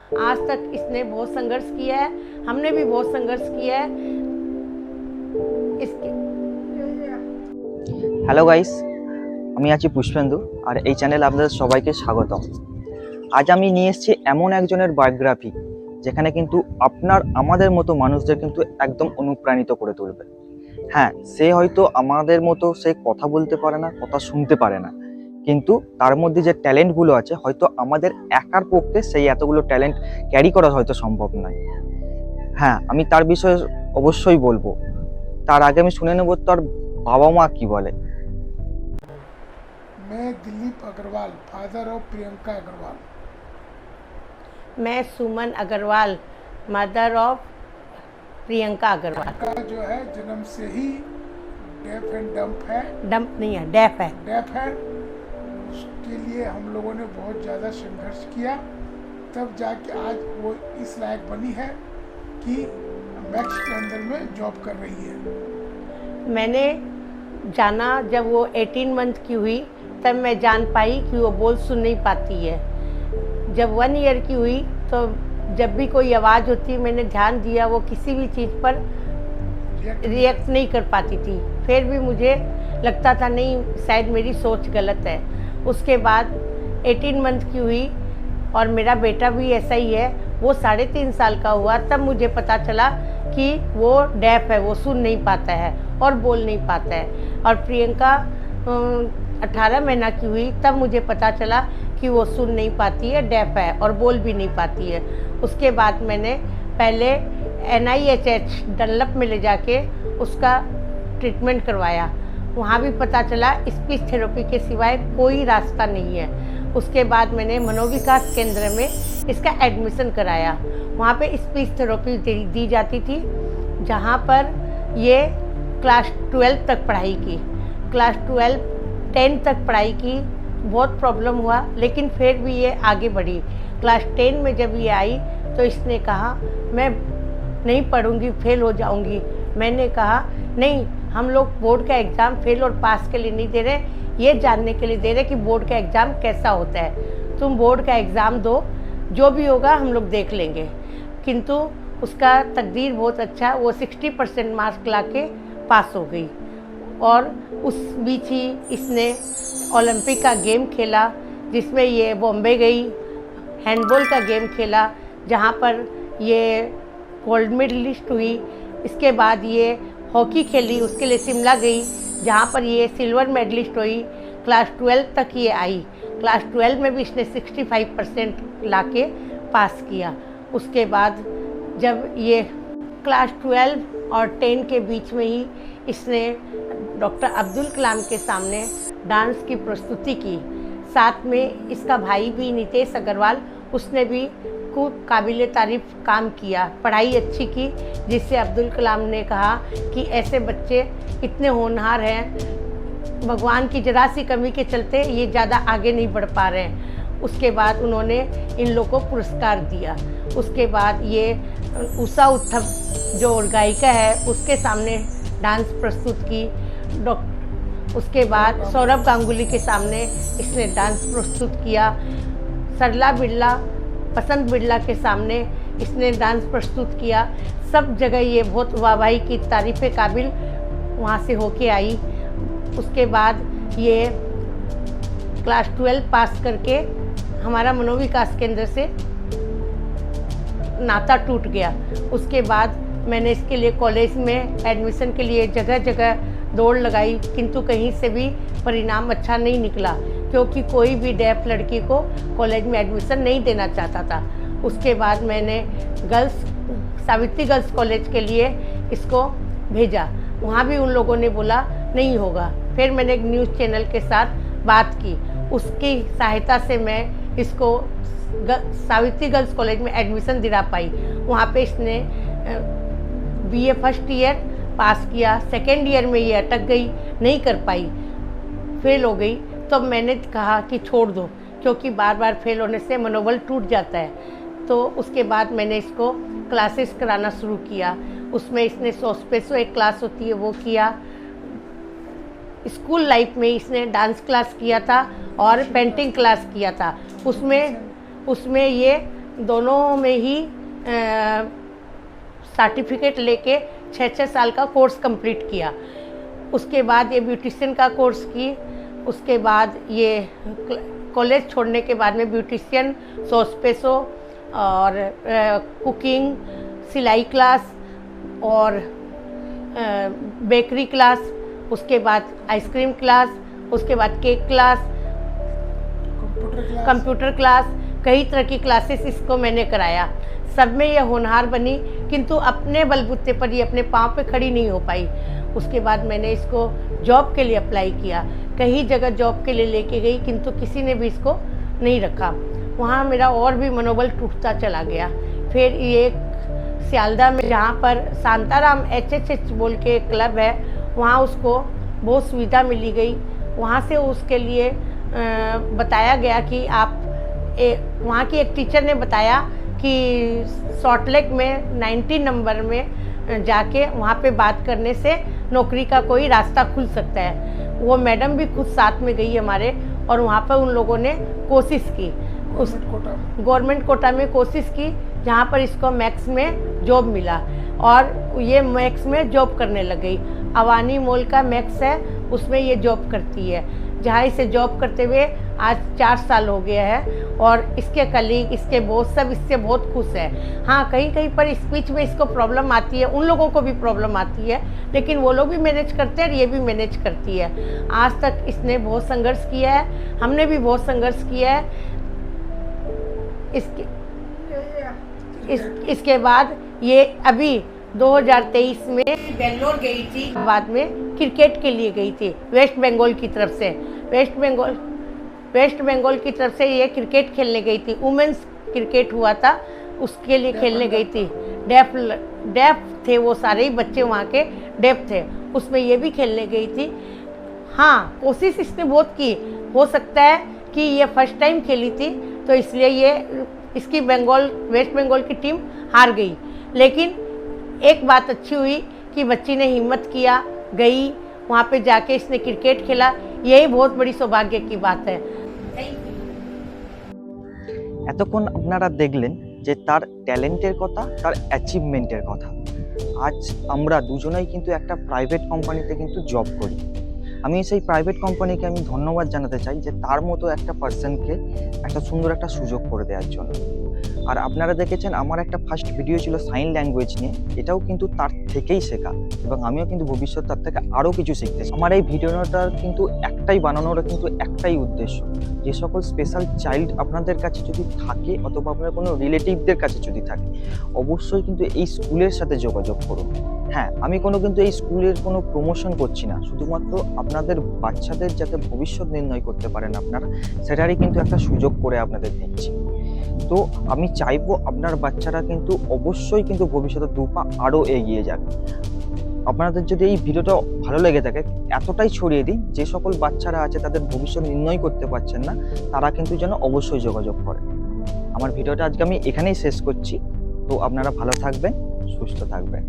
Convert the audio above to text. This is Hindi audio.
आज तक इसने बहुत संघर्ष किया है, हमने भी बहुत संघर्ष किया है इसके। হ্যালো গাইস, আমি আছি পুষ্পেন্দু আর এই চ্যানেলে আপনাদের সবাইকে স্বাগতম। আজ আমি নিয়ে এসেছি এমন একজনের বায়োগ্রাফি যেখানে কিন্তু আমাদের মতো মানুষদের কিন্তু একদম অনুপ্রাণিত করে তুলবে। হ্যাঁ, সে হয়তো আমাদের মতো সে কথা বলতে পারে না, কথা শুনতে পারে না, কিন্তু তার মধ্যে যে ট্যালেন্টগুলো আছে হয়তো আমাদের একার পক্ষে সেই এতগুলো ট্যালেন্ট ক্যারি করা হয়তো সম্ভব নয়। হ্যাঁ, আমি তার বিষয়ে অবশ্যই বলবো। তার আগে আমি শুনে নেব তার বাবা মা কি বলে। मैं दिलीप अग्रवाल, फादर ऑफ प्रियंका अग्रवाल। मैं सुमन अग्रवाल, मदर ऑफ प्रियंका अग्रवाल। का जो है जन्म से ही डेफ एंड डम्प है, डंप नहीं है, डेफ है। डेफ है। उसके लिए हम लोगों ने बहुत ज़्यादा संघर्ष किया, तब जाके आज वो इस लायक बनी है कि मैक्स के अंदर में जॉब कर रही है। मैंने जाना जब वो 18 मंथ की हुई तब मैं जान पाई कि वो बोल सुन नहीं पाती है। जब 1 ईयर की हुई तो जब भी कोई आवाज़ होती मैंने ध्यान दिया, वो किसी भी चीज़ पर रिएक्ट नहीं कर पाती थी। फिर भी मुझे लगता था नहीं, शायद मेरी सोच गलत है। उसके बाद 18 मंथ की हुई और मेरा बेटा भी ऐसा ही है, वो 3.5 साल का हुआ तब मुझे पता चला कि वो डेफ है, वो सुन नहीं पाता है और बोल नहीं पाता है। और प्रियंका 18 महीना की हुई तब मुझे पता चला कि वो सुन नहीं पाती है, डेफ है और बोल भी नहीं पाती है। उसके बाद मैंने पहले NIHH डनलप में ले जाके उसका ट्रीटमेंट करवाया। वहाँ भी पता चला स्पीच थेरेपी के सिवाय कोई रास्ता नहीं है। उसके बाद मैंने मनोविकास केंद्र में इसका एडमिशन कराया। वहाँ पे स्पीच थेरेपी दी जाती थी, जहाँ पर ये क्लास 12 तक पढ़ाई की। क्लास 12 10 तक पढ़ाई की, बहुत प्रॉब्लम हुआ लेकिन फिर भी ये आगे बढ़ी। क्लास 10 में जब ये आई तो इसने कहा मैं नहीं पढ़ूंगी, फेल हो जाऊंगी। मैंने कहा नहीं, हम लोग बोर्ड का एग्ज़ाम फेल और पास के लिए नहीं दे रहे, ये जानने के लिए दे रहे कि बोर्ड का एग्ज़ाम कैसा होता है। तुम बोर्ड का एग्ज़ाम दो, जो भी होगा हम लोग देख लेंगे। किंतु उसका तकदीर बहुत अच्छा, वो 60% मार्क्स ला के पास हो गई। और उस बीच ही इसने ओलंपिक का गेम खेला, जिसमें ये बॉम्बे गई, हैंडबॉल का गेम खेला जहाँ पर ये गोल्ड मेडलिस्ट हुई। इसके बाद ये हॉकी खेली, उसके लिए शिमला गई जहाँ पर ये सिल्वर मेडलिस्ट हुई। क्लास 12 तक ये आई। क्लास 12 में भी इसने 65% ला के पास किया। उसके बाद जब ये क्लास 12 और 10 के बीच में ही इसने डॉक्टर अब्दुल कलाम के सामने डांस की प्रस्तुति की। साथ में इसका भाई भी नितेश अग्रवाल, उसने भी खूब काबिल तारीफ़ काम किया, पढ़ाई अच्छी की, जिससे अब्दुल कलाम ने कहा कि ऐसे बच्चे इतने होनहार हैं, भगवान की जरा सी कमी के चलते ये ज़्यादा आगे नहीं बढ़ पा रहे हैं। उसके बाद उन्होंने इन लोगों को पुरस्कार दिया। उसके बाद ये उषा उत्थप जो गायिका है उसके सामने डांस प्रस्तुत की। उसके बाद सौरभ गांगुली के सामने इसने डांस प्रस्तुत किया। सरला बिरला, पसंत बिरला के सामने इसने डांस प्रस्तुत किया। सब जगह ये बहुत वाहवाही की तारीफ़ काबिल वहाँ से होके आई। उसके बाद ये क्लास 12 पास करके हमारा मनोविकास केंद्र से नाता टूट गया। उसके बाद मैंने इसके लिए कॉलेज में एडमिशन के लिए जगह जगह दौड़ लगाई, किंतु कहीं से भी परिणाम अच्छा नहीं निकला, क्योंकि कोई भी डेफ लड़की को कॉलेज में एडमिशन नहीं देना चाहता था। उसके बाद मैंने सावित्री गर्ल्स कॉलेज के लिए इसको भेजा। वहाँ भी उन लोगों ने बोला नहीं होगा। फिर मैंने एक न्यूज़ चैनल के साथ बात की, उसकी सहायता से मैं इसको सावित्री गर्ल्स कॉलेज में एडमिशन दिला पाई। वहाँ पे इसने BA फर्स्ट ईयर पास किया। सेकेंड ईयर में ये अटक गई, नहीं कर पाई, फेल हो गई। तो मैंने कहा कि छोड़ दो, क्योंकि बार बार फेल होने से मनोबल टूट जाता है। तो उसके बाद मैंने इसको क्लासेस कराना शुरू किया। उसमें इसने सोस्पेसो एक क्लास होती है वो किया। स्कूल लाइफ में इसने डांस क्लास किया था और पेंटिंग क्लास किया था। उसमें ये दोनों में ही सर्टिफिकेट लेके 6-6 साल का कोर्स कंप्लीट किया। उसके बाद ये ब्यूटिशियन का कोर्स की, उसके बाद ये कॉलेज छोड़ने के बाद में ब्यूटिशियन, सॉसपेसो और कुकिंग, सिलाई क्लास और बेकरी क्लास, उसके बाद आइसक्रीम क्लास, उसके बाद केक क्लास, कंप्यूटर क्लास, कई तरह की क्लासेस इसको मैंने कराया। सब में ये होनहार बनी, किंतु अपने बलबूते पर ये अपने पाँव पे खड़ी नहीं हो पाई। उसके बाद मैंने इसको जॉब के लिए अप्लाई किया, कई जगह जॉब के लिए लेके गई, किंतु किसी ने भी इसको नहीं रखा। वहाँ मेरा और भी मनोबल टूटता चला गया। फिर ये सियालदा में जहाँ पर शांताराम HHH बोल के एक क्लब है, वहाँ उसको बहुत सुविधा मिली गई। वहाँ से उसके लिए बताया गया कि आप वहाँ की एक टीचर ने बताया कि सॉल्टलेक में 90 नंबर में जाके वहाँ पे बात करने से नौकरी का कोई रास्ता खुल सकता है। वो मैडम भी खुद साथ में गई हमारे, और वहाँ पर उन लोगों ने कोशिश की, उस गवर्नमेंट कोटा में कोशिश की, जहाँ पर इसको मैक्स में जॉब मिला और ये मैक्स में जॉब करने लग गई। अवानी मॉल का मैक्स है, उसमें ये जॉब करती है, जहाँ इसे जॉब करते हुए आज 4 साल हो गया है। और इसके कलीग, इसके बॉस सब इससे बहुत खुश है। हाँ, कहीं कहीं पर स्पीच में इसको प्रॉब्लम आती है, उन लोगों को भी प्रॉब्लम आती है, लेकिन वो लोग भी मैनेज करते हैं और ये भी मैनेज करती है। आज तक इसने बहुत संघर्ष किया है, हमने भी बहुत संघर्ष किया है। इसके बाद ये अभी 2023 में बेंगलोर गई थी, बाद में क्रिकेट के लिए गई थी वेस्ट बंगाल की तरफ से। वेस्ट बंगाल की तरफ से ये क्रिकेट खेलने गई थी। वुमेन्स क्रिकेट हुआ था, उसके लिए खेलने गई थी। डेफ थे वो सारे ही बच्चे, वहाँ के डेफ थे, उसमें ये भी खेलने गई थी। हाँ, कोशिश इसने बहुत की। हो सकता है कि ये फर्स्ट टाइम खेली थी, तो इसलिए ये इसकी वेस्ट बंगाल की टीम हार गई। लेकिन एक बात अच्छी हुई कि बच्ची ने हिम्मत किया, गई वहाँ पे जाके इसने क्रिकेट खेला। यही बहुत बड़ी सौभाग्य की बात है। এতক্ষণ আপনারা দেখলেন যে তার ট্যালেন্টের কথা, তার অ্যাচিভমেন্টের কথা। আজ আমরা দুজনেই কিন্তু একটা প্রাইভেট কোম্পানিতে কিন্তু জব করি। আমি সেই প্রাইভেট কোম্পানিকে আমি ধন্যবাদ জানাতে চাই যে তার মতো একটা পার্সনকে একটা সুন্দর একটা সুযোগ করে দেওয়ার জন্য। আর আপনারা দেখেছেন আমার একটা ফার্স্ট ভিডিও ছিল সাইন ল্যাঙ্গুয়েজ নিয়ে, এটাও কিন্তু তার থেকেই শেখা, এবং আমিও কিন্তু ভবিষ্যৎ তার থেকে আরও কিছু শিখতে চাই। আমার এই ভিডিওটার কিন্তু একটাই বানানোর কিন্তু একটাই উদ্দেশ্য, যে সকল স্পেশাল চাইল্ড আপনাদের কাছে যদি থাকে অথবা আপনার কোনো রিলেটিভদের কাছে যদি থাকে, অবশ্যই কিন্তু এই স্কুলের সাথে যোগাযোগ করুন। হ্যাঁ, আমি কিন্তু এই স্কুলের কোনো প্রমোশন করছি না, শুধুমাত্র আপনাদের বাচ্চাদের যাতে ভবিষ্যৎ নির্ণয় করতে পারেন আপনারা, সেটারই কিন্তু একটা সুযোগ করে আপনাদের দিচ্ছি। তো আমি চাইবো আপনার বাচ্চারা কিন্তু অবশ্যই কিন্তু ভবিষ্যতে 2 পা আরও এগিয়ে যাক। আপনাদের যদি এই ভিডিওটা ভালো লেগে থাকে, এতটাই ছড়িয়ে দিন যে সকল বাচ্চারা আছে তাদের ভবিষ্যৎ নির্ণয় করতে পারছেন না, তারা কিন্তু যেন অবশ্যই যোগাযোগ করে। আমার ভিডিওটা আজকে আমি এখানেই শেষ করছি। তো আপনারা ভালো থাকবেন, সুস্থ থাকবেন।